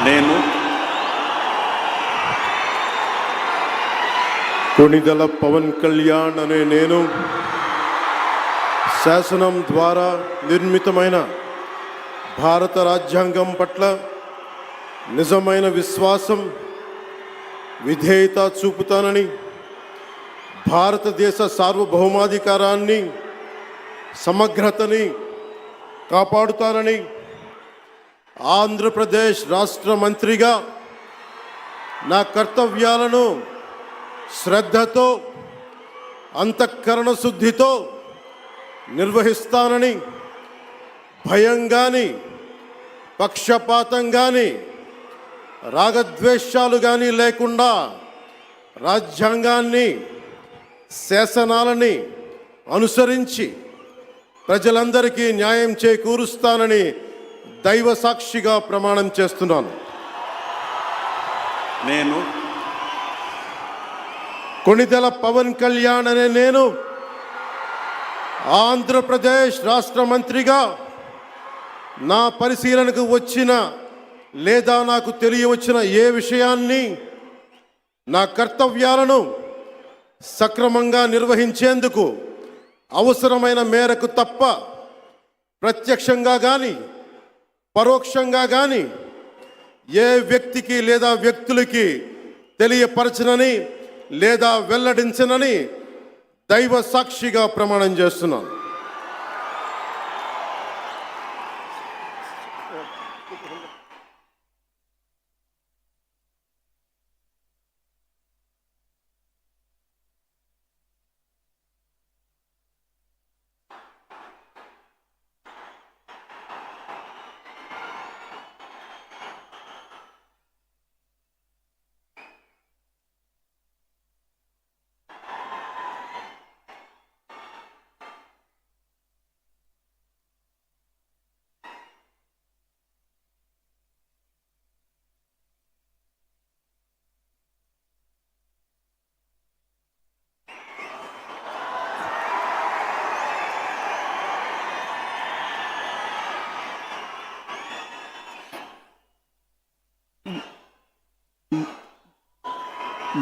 నేను కొణిదెల పవన్ కళ్యాణ్ అనే నేను శాసనం ద్వారా నిర్మితమైన భారత రాజ్యాంగం పట్ల నిజమైన విశ్వాసం, విధేయత చూపుతానని, భారతదేశ సార్వభౌమాధికారాన్ని, సమగ్రతని కాపాడుతానని, ఆంధ్రప్రదేశ్ రాష్ట్ర మంత్రిగా నా కర్తవ్యాలను శ్రద్ధతో, అంతఃకరణ శుద్ధితో నిర్వహిస్తానని, భయం కానీ, పక్షపాతం కానీ, రాగద్వేషాలు కానీ లేకుండా రాజ్యాంగాన్ని, శాసనాలని అనుసరించి ప్రజలందరికీ న్యాయం చేకూరుస్తానని దైవ సాక్షిగా ప్రమాణం చేస్తున్నాను. నేను కొణిదెల పవన్ కళ్యాణ్ అనే నేను ఆంధ్రప్రదేశ్ రాష్ట్ర మంత్రిగా నా పరిశీలనకు వచ్చిన లేదా నాకు తెలియవచ్చిన ఏ విషయాన్ని, నా కర్తవ్యాలను సక్రమంగా నిర్వహించేందుకు అవసరమైన మేరకు తప్ప ప్రత్యక్షంగా కానీ పరోక్షంగా కానీ ఏ వ్యక్తికి లేదా వ్యక్తులకి తెలియపరచనని లేదా వెల్లడించనని దైవ సాక్షిగా ప్రమాణం చేస్తున్నాను.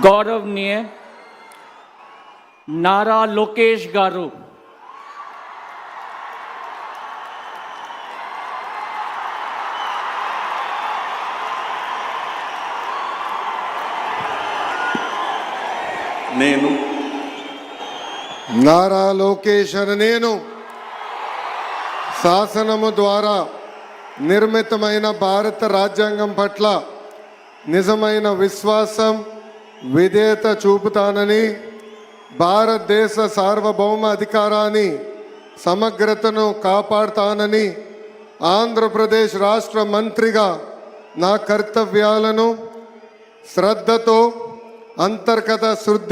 गौरवनीय नारा लोकेश गारू నేను నారా లోకేష్ అనే నేను శాసనము ద్వారా నిర్మితమైన భారత రాజ్యాంగం పట్ల నిజమైన విశ్వాసం, విధేయత చూపుతానని, భారతదేశ సార్వభౌమ అధికారాన్ని, సమగ్రతను కాపాడుతానని, ఆంధ్రప్రదేశ్ రాష్ట్ర మంత్రిగా నా కర్తవ్యాలను శ్రద్ధతో, అంతర్గత శుద్ధి